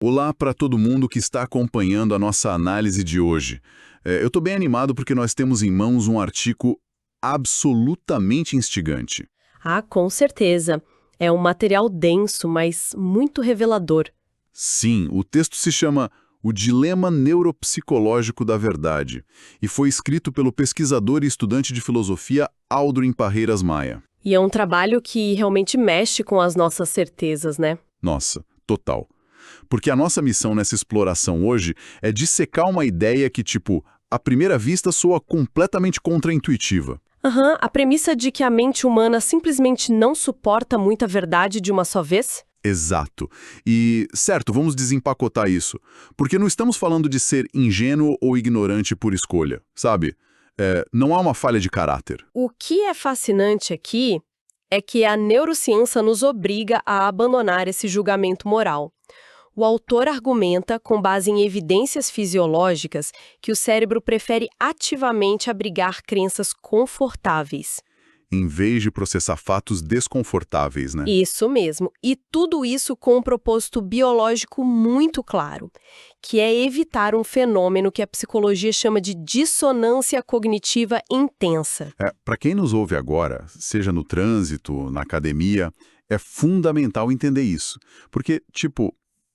Olá para todo mundo que está acompanhando a nossa análise de hoje. Eu estou bem animado porque nós temos em mãos um artigo absolutamente instigante. Ah, com certeza. É um material denso, mas muito revelador. Sim, o texto se chama O Dilema Neuropsicológico da Verdade e foi escrito pelo pesquisador e estudante de filosofia Aldrin Parreiras Maia. E é um trabalho que realmente mexe com as nossas certezas, né? Nossa, total. Porque a nossa missão nessa exploração hoje é dissecar uma ideia que, tipo, à primeira vista soa completamente contraintuitiva. Aham, a premissa de que a mente humana simplesmente não suporta muita verdade de uma só vez? Exato. E, certo, vamos desempacotar isso. Porque não estamos falando de ser ingênuo ou ignorante por escolha, sabe? Não há uma falha de caráter. O que é fascinante aqui é que a neurociência nos obriga a abandonar esse julgamento moral. O autor argumenta, com base em evidências fisiológicas, que o cérebro prefere ativamente abrigar crenças confortáveis. Em vez de processar fatos desconfortáveis, né? Isso mesmo. E tudo isso com um propósito biológico muito claro, que é evitar um fenômeno que a psicologia chama de dissonância cognitiva intensa. Para quem nos ouve agora, seja no trânsito, na academia, é fundamental entender isso. Porque, tipo,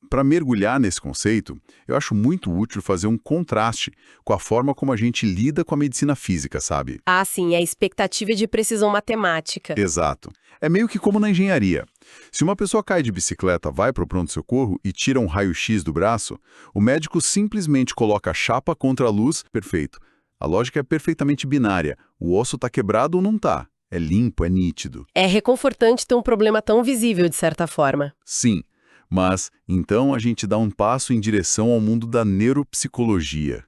para mergulhar nesse conceito, eu acho muito útil fazer um contraste com a forma como a gente lida com a medicina física, sabe? Ah, sim, a expectativa de precisão matemática. Exato. É meio que como na engenharia. Se uma pessoa cai de bicicleta, vai para o pronto-socorro e tira um raio-x do braço, o médico simplesmente coloca a chapa contra a luz, perfeito. A lógica é perfeitamente binária. O osso está quebrado ou não está. É limpo, é nítido. É reconfortante ter um problema tão visível, de certa forma. Sim. Mas, então, a gente dá um passo em direção ao mundo da neuropsicologia.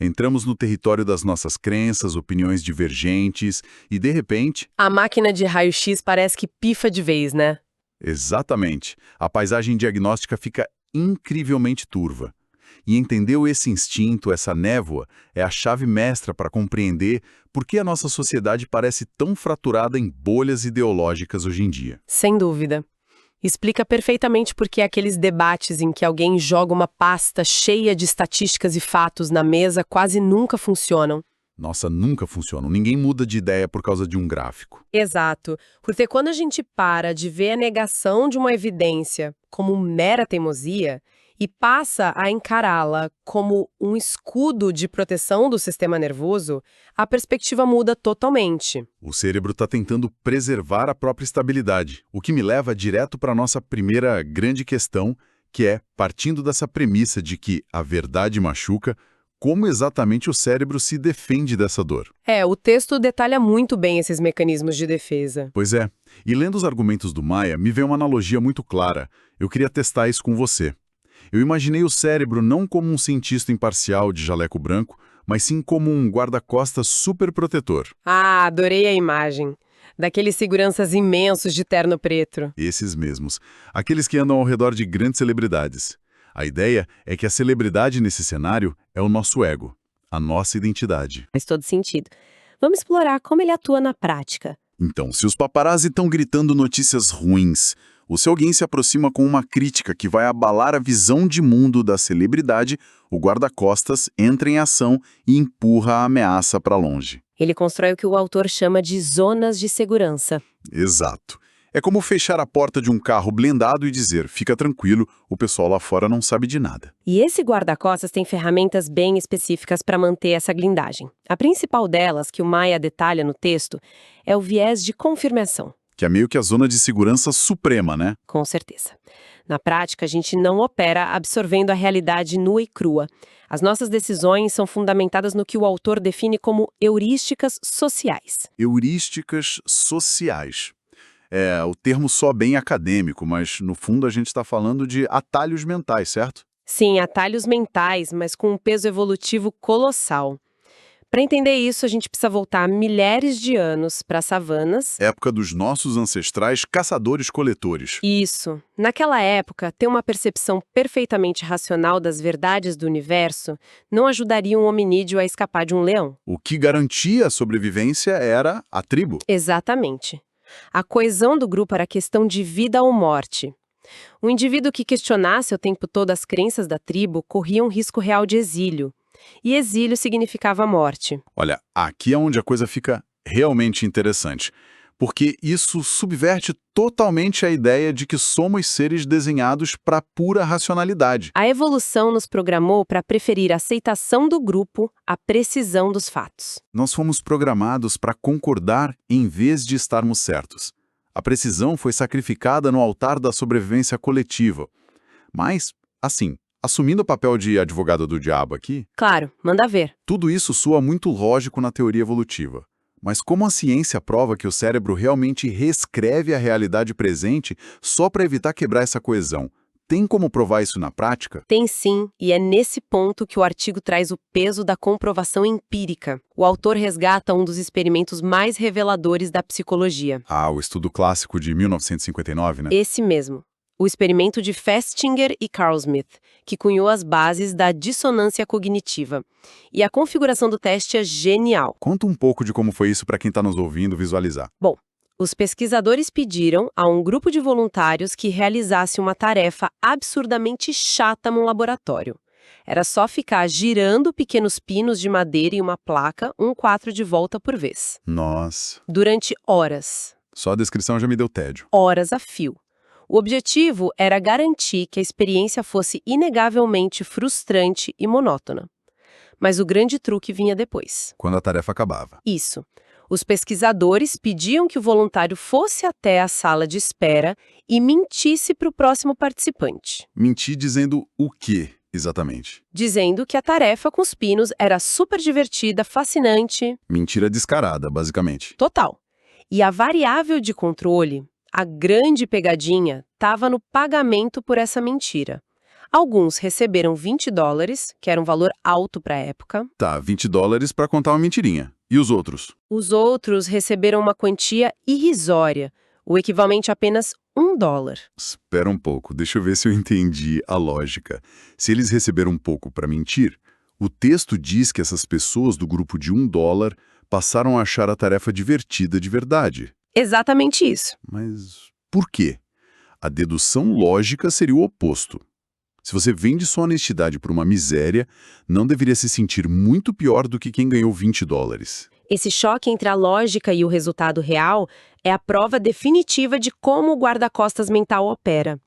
Entramos no território das nossas crenças, opiniões divergentes e, de repente... A máquina de raio-x parece que pifa de vez, né? Exatamente. A paisagem diagnóstica fica incrivelmente turva. E entender esse instinto, essa névoa, é a chave mestra para compreender por que a nossa sociedade parece tão fraturada em bolhas ideológicas hoje em dia. Sem dúvida. Explica perfeitamente por que aqueles debates em que alguém joga uma pasta cheia de estatísticas e fatos na mesa quase nunca funcionam. Nossa, nunca funcionam. Ninguém muda de ideia por causa de um gráfico. Exato. Porque quando a gente para de ver a negação de uma evidência como mera teimosia e passa a encará-la como um escudo de proteção do sistema nervoso, a perspectiva muda totalmente. O cérebro está tentando preservar a própria estabilidade, o que me leva direto para a nossa primeira grande questão, que é, partindo dessa premissa de que a verdade machuca, como exatamente o cérebro se defende dessa dor? O texto detalha muito bem esses mecanismos de defesa. Pois é, e lendo os argumentos do Maia, me veio uma analogia muito clara. Eu queria testar isso com você. Eu imaginei o cérebro não como um cientista imparcial de jaleco branco, mas sim como um guarda-costas super protetor. Ah, adorei a imagem. Daqueles seguranças imensos de terno preto. Esses mesmos. Aqueles que andam ao redor de grandes celebridades. A ideia é que a celebridade nesse cenário é o nosso ego, a nossa identidade. Faz todo sentido. Vamos explorar como ele atua na prática. Então, se os paparazzi estão gritando notícias ruins, ou se alguém se aproxima com uma crítica que vai abalar a visão de mundo da celebridade, o guarda-costas entra em ação e empurra a ameaça para longe. Ele constrói o que o autor chama de zonas de segurança. Exato. É como fechar a porta de um carro blindado e dizer, fica tranquilo, o pessoal lá fora não sabe de nada. E esse guarda-costas tem ferramentas bem específicas para manter essa blindagem. A principal delas, que o Maia detalha no texto, é o viés de confirmação. Que é meio que a zona de segurança suprema, né? Com certeza. Na prática, a gente não opera absorvendo a realidade nua e crua. As nossas decisões são fundamentadas no que o autor define como heurísticas sociais. Heurísticas sociais. O termo soa bem acadêmico, mas no fundo a gente está falando de atalhos mentais, certo? Sim, atalhos mentais, mas com um peso evolutivo colossal. Para entender isso, a gente precisa voltar milhares de anos para as savanas. Época dos nossos ancestrais caçadores-coletores. Isso. Naquela época, ter uma percepção perfeitamente racional das verdades do universo não ajudaria um hominídeo a escapar de um leão. O que garantia a sobrevivência era a tribo. Exatamente. A coesão do grupo era questão de vida ou morte. O indivíduo que questionasse o tempo todo as crenças da tribo corria um risco real de exílio. E exílio significava morte. Olha, aqui é onde a coisa fica realmente interessante, porque isso subverte totalmente a ideia de que somos seres desenhados para pura racionalidade. A evolução nos programou para preferir a aceitação do grupo à precisão dos fatos. Nós fomos programados para concordar em vez de estarmos certos. A precisão foi sacrificada no altar da sobrevivência coletiva. Mas, assim, assumindo o papel de advogado do diabo aqui, Claro, manda ver. tudo isso soa muito lógico na teoria evolutiva. Mas como a ciência prova que o cérebro realmente reescreve a realidade presente só para evitar quebrar essa coesão? Tem como provar isso na prática? Tem sim, e é nesse ponto que o artigo traz o peso da comprovação empírica. O autor resgata um dos experimentos mais reveladores da psicologia. Ah, o estudo clássico de 1959, né? Esse mesmo. O experimento de Festinger e Carl Smith, que cunhou as bases da dissonância cognitiva. E a configuração do teste é genial. Conta um pouco de como foi isso para quem está nos ouvindo visualizar. Bom, os pesquisadores pediram a um grupo de voluntários que realizasse uma tarefa absurdamente chata num laboratório. Era só ficar girando pequenos pinos de madeira em uma placa, um 4 de volta por vez. Nossa, Durante horas. só a descrição já me deu tédio. Horas a fio. O objetivo era garantir que a experiência fosse inegavelmente frustrante e monótona. Mas o grande truque vinha depois. Quando a tarefa acabava. Isso. Os pesquisadores pediam que o voluntário fosse até a sala de espera e mentisse para o próximo participante, Mentir dizendo o quê, exatamente? dizendo que a tarefa com os pinos era super divertida, fascinante, Mentira descarada, basicamente. total. E a variável de controle, a grande pegadinha, estava no pagamento por essa mentira. Alguns receberam $20, que era um valor alto para a época. Tá, $20 para contar uma mentirinha. E os outros? Os outros receberam uma quantia irrisória, o equivalente a apenas $1. Espera um pouco, deixa eu ver se eu entendi a lógica. Se eles receberam um pouco para mentir, o texto diz que essas pessoas do grupo de $1 passaram a achar a tarefa divertida de verdade. Exatamente isso. Mas por quê? A dedução lógica seria o oposto. Se você vende sua honestidade por uma miséria, não deveria se sentir muito pior do que quem ganhou $20. Esse choque entre a lógica e o resultado real é a prova definitiva de como o guarda-costas mental opera.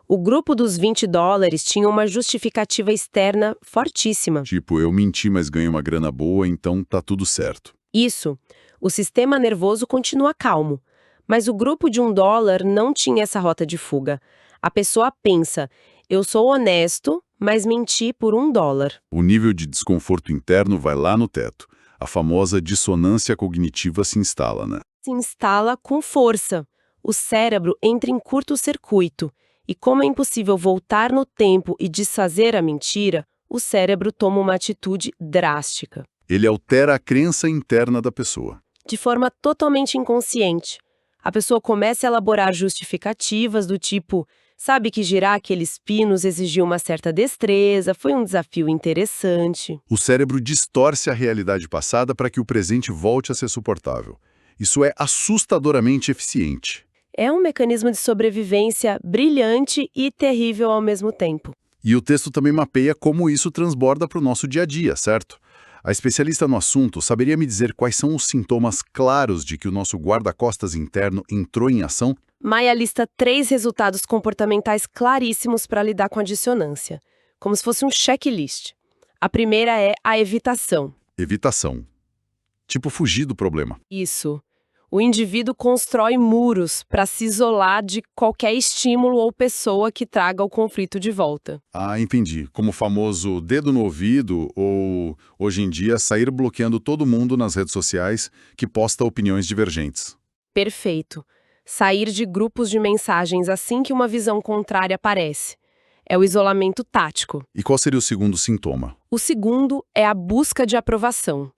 O grupo dos $20 tinha uma justificativa externa fortíssima. Tipo, eu menti, mas ganhei uma grana boa, então tá tudo certo. Isso. O sistema nervoso continua calmo. Mas o grupo de $1 não tinha essa rota de fuga. A pessoa pensa, eu sou honesto, mas menti por $1. O nível de desconforto interno vai lá no teto. A famosa dissonância cognitiva se instala, né? Se instala com força. O cérebro entra em curto-circuito. E como é impossível voltar no tempo e desfazer a mentira, o cérebro toma uma atitude drástica. Ele altera a crença interna da pessoa. De forma totalmente inconsciente. A pessoa começa a elaborar justificativas do tipo, sabe que girar aqueles pinos exigiu uma certa destreza, foi um desafio interessante. O cérebro distorce a realidade passada para que o presente volte a ser suportável. Isso é assustadoramente eficiente. É um mecanismo de sobrevivência brilhante e terrível ao mesmo tempo. E o texto também mapeia como isso transborda para o nosso dia a dia, certo? A especialista no assunto saberia me dizer quais são os sintomas claros de que o nosso guarda-costas interno entrou em ação? Maia lista 3 resultados comportamentais claríssimos para lidar com a dissonância, como se fosse um checklist. A primeira é a evitação. Evitação. Tipo fugir do problema. Isso. O indivíduo constrói muros para se isolar de qualquer estímulo ou pessoa que traga o conflito de volta. Ah, entendi. Como o famoso dedo no ouvido ou, hoje em dia, sair bloqueando todo mundo nas redes sociais que posta opiniões divergentes. Perfeito. Sair de grupos de mensagens assim que uma visão contrária aparece. É o isolamento tático. E qual seria o segundo sintoma? O segundo é a busca de aprovação.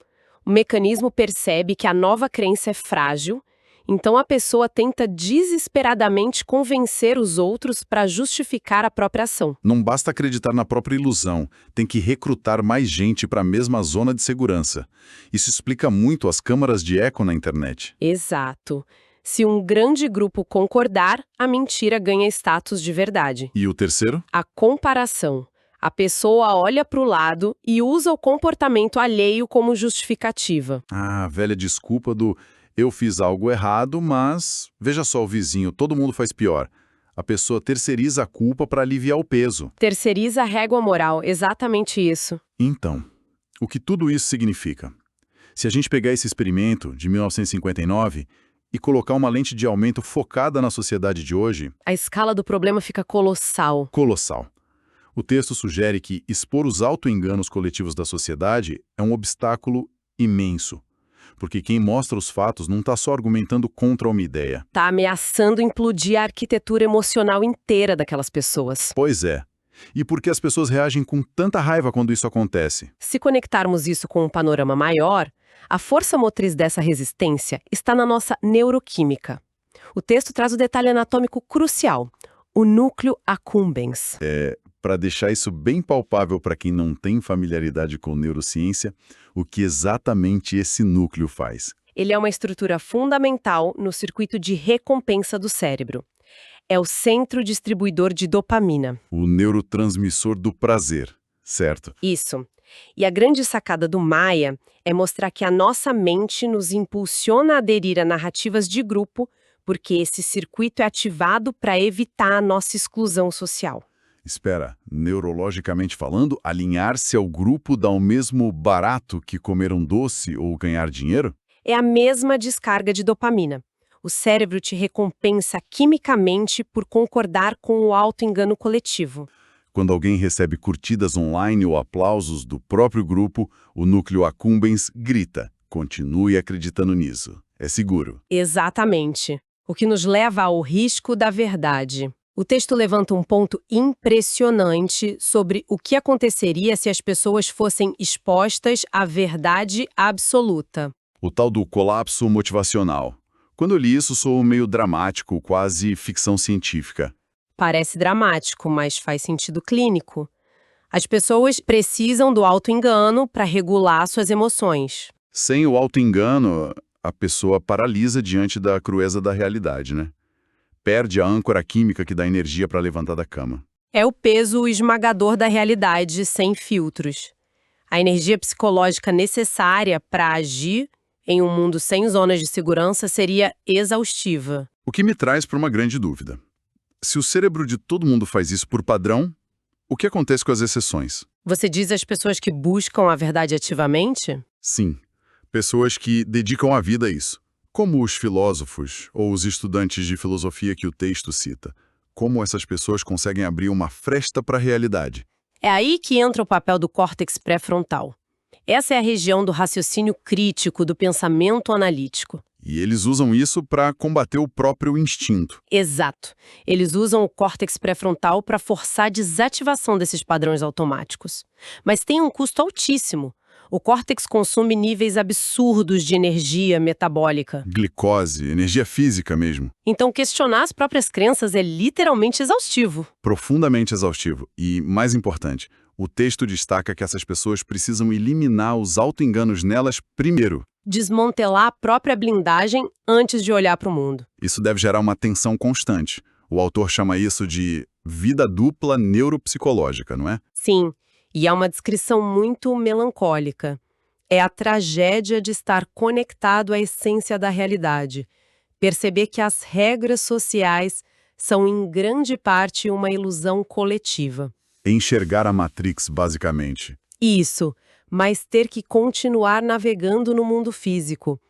O mecanismo percebe que a nova crença é frágil, então a pessoa tenta desesperadamente convencer os outros para justificar a própria ação. Não basta acreditar na própria ilusão, tem que recrutar mais gente para a mesma zona de segurança. Isso explica muito as câmaras de eco na internet. Exato. Se um grande grupo concordar, a mentira ganha status de verdade. E o terceiro? A comparação. A pessoa olha para o lado e usa o comportamento alheio como justificativa. Ah, a velha desculpa do eu fiz algo errado, mas veja só o vizinho, todo mundo faz pior. A pessoa terceiriza a culpa para aliviar o peso. Terceiriza a régua moral, exatamente isso. Então, o que tudo isso significa? Se a gente pegar esse experimento de 1959 e colocar uma lente de aumento focada na sociedade de hoje, A escala do problema fica colossal. colossal. O texto sugere que expor os auto-enganos coletivos da sociedade é um obstáculo imenso, porque quem mostra os fatos não está só argumentando contra uma ideia. Tá ameaçando implodir a arquitetura emocional inteira daquelas pessoas. Pois é. E por que as pessoas reagem com tanta raiva quando isso acontece? Se conectarmos isso com um panorama maior, a força motriz dessa resistência está na nossa neuroquímica. O texto traz o detalhe anatômico crucial, o núcleo accumbens. Para deixar isso bem palpável para quem não tem familiaridade com neurociência, o que exatamente esse núcleo faz? Ele é uma estrutura fundamental no circuito de recompensa do cérebro. É o centro distribuidor de dopamina. O neurotransmissor do prazer, certo? Isso. E a grande sacada do Maia é mostrar que a nossa mente nos impulsiona a aderir a narrativas de grupo, porque esse circuito é ativado para evitar a nossa exclusão social. Espera, neurologicamente falando, alinhar-se ao grupo dá o mesmo barato que comer um doce ou ganhar dinheiro? É a mesma descarga de dopamina. O cérebro te recompensa quimicamente por concordar com o auto-engano coletivo. Quando alguém recebe curtidas online ou aplausos do próprio grupo, o núcleo accumbens grita: continue acreditando nisso. É seguro. Exatamente. O que nos leva ao risco da verdade. O texto levanta um ponto impressionante sobre o que aconteceria se as pessoas fossem expostas à verdade absoluta. O tal do colapso motivacional. Quando eu li isso, soou meio dramático, quase ficção científica. Parece dramático, mas faz sentido clínico. As pessoas precisam do auto-engano para regular suas emoções. Sem o auto-engano, a pessoa paralisa diante da crueza da realidade, né? Perde a âncora química que dá energia para levantar da cama. É o peso esmagador da realidade sem filtros. A energia psicológica necessária para agir em um mundo sem zonas de segurança seria exaustiva. O que me traz para uma grande dúvida. Se o cérebro de todo mundo faz isso por padrão, o que acontece com as exceções? Você diz às pessoas que buscam a verdade ativamente? Sim, pessoas que dedicam a vida a isso. Como os filósofos ou os estudantes de filosofia que o texto cita. Como essas pessoas conseguem abrir uma fresta para a realidade? É aí que entra o papel do córtex pré-frontal. Essa é a região do raciocínio crítico, do pensamento analítico. E eles usam isso para combater o próprio instinto. Exato. Eles usam o córtex pré-frontal para forçar a desativação desses padrões automáticos. Mas tem um custo altíssimo. O córtex consome níveis absurdos de energia metabólica. Glicose, energia física mesmo. Então, questionar as próprias crenças é literalmente exaustivo. Profundamente exaustivo. E, mais importante, o texto destaca que essas pessoas precisam eliminar os auto-enganos nelas primeiro. Desmantelar a própria blindagem antes de olhar para o mundo. Isso deve gerar uma tensão constante. O autor chama isso de vida dupla neuropsicológica, não é? Sim, e é uma descrição muito melancólica. É a tragédia de estar conectado à essência da realidade. Perceber que as regras sociais são em grande parte uma ilusão coletiva. Enxergar a Matrix, basicamente. Isso, mas ter que continuar navegando no mundo físico.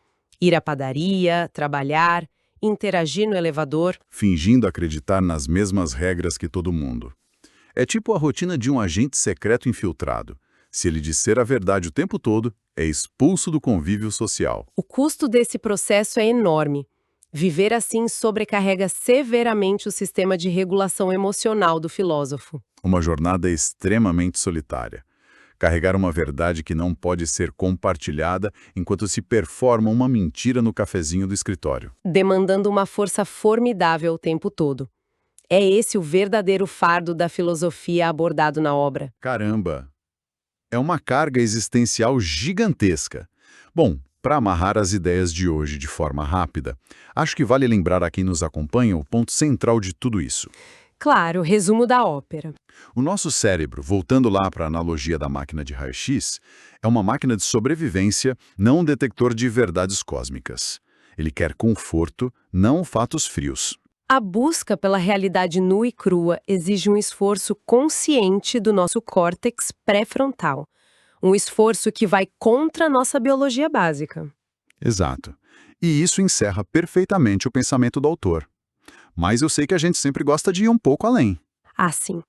Ir à padaria, trabalhar, interagir no elevador. Fingindo acreditar nas mesmas regras que todo mundo. É tipo a rotina de um agente secreto infiltrado. Se ele disser a verdade o tempo todo, é expulso do convívio social. O custo desse processo é enorme. Viver assim sobrecarrega severamente o sistema de regulação emocional do filósofo. Uma jornada extremamente solitária. Carregar uma verdade que não pode ser compartilhada enquanto se performa uma mentira no cafezinho do escritório. Demandando uma força formidável o tempo todo. É esse o verdadeiro fardo da filosofia abordado na obra. Caramba! É uma carga existencial gigantesca. Bom, Para amarrar as ideias de hoje de forma rápida, acho que vale lembrar a quem nos acompanha o ponto central de tudo isso. Claro, resumo da ópera. O nosso cérebro, voltando lá para a analogia da máquina de raio-x, é uma máquina de sobrevivência, não um detector de verdades cósmicas. Ele quer conforto, não fatos frios. A busca pela realidade nua e crua exige um esforço consciente do nosso córtex pré-frontal. Um esforço que vai contra a nossa biologia básica. Exato. E isso encerra perfeitamente o pensamento do autor. Mas eu sei que a gente sempre gosta de ir um pouco além. Ah, sim.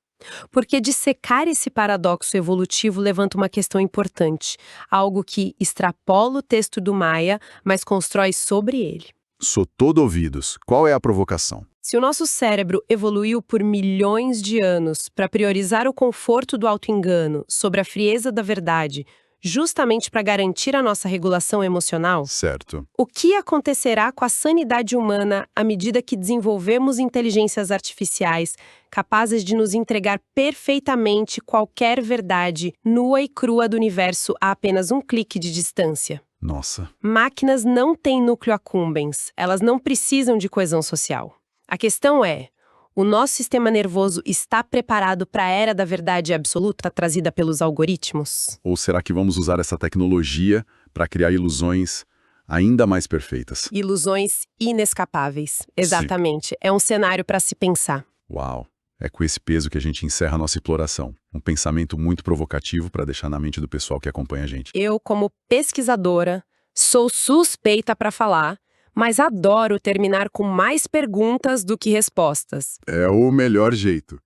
Porque dissecar esse paradoxo evolutivo levanta uma questão importante, algo que extrapola o texto do Maia, mas constrói sobre ele. Sou todo ouvidos. Qual é a provocação? Se o nosso cérebro evoluiu por milhões de anos para priorizar o conforto do autoengano sobre a frieza da verdade, justamente para garantir a nossa regulação emocional, Certo. o que acontecerá com a sanidade humana à medida que desenvolvemos inteligências artificiais capazes de nos entregar perfeitamente qualquer verdade nua e crua do universo a apenas um clique de distância? Nossa. Máquinas não têm núcleo accumbens, elas não precisam de coesão social. A questão é, o nosso sistema nervoso está preparado para a era da verdade absoluta trazida pelos algoritmos? Ou será que vamos usar essa tecnologia para criar ilusões ainda mais perfeitas? Ilusões inescapáveis. Exatamente. É um cenário para se pensar. Uau! É com esse peso que a gente encerra a nossa exploração. Um pensamento muito provocativo para deixar na mente do pessoal que acompanha a gente. Eu, como pesquisadora, sou suspeita para falar, mas adoro terminar com mais perguntas do que respostas. É o melhor jeito.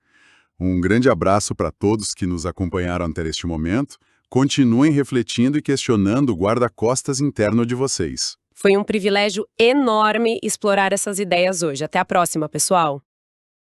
Um grande abraço para todos que nos acompanharam até este momento. Continuem refletindo e questionando o guarda-costas interno de vocês. Foi um privilégio enorme explorar essas ideias hoje. Até a próxima, pessoal!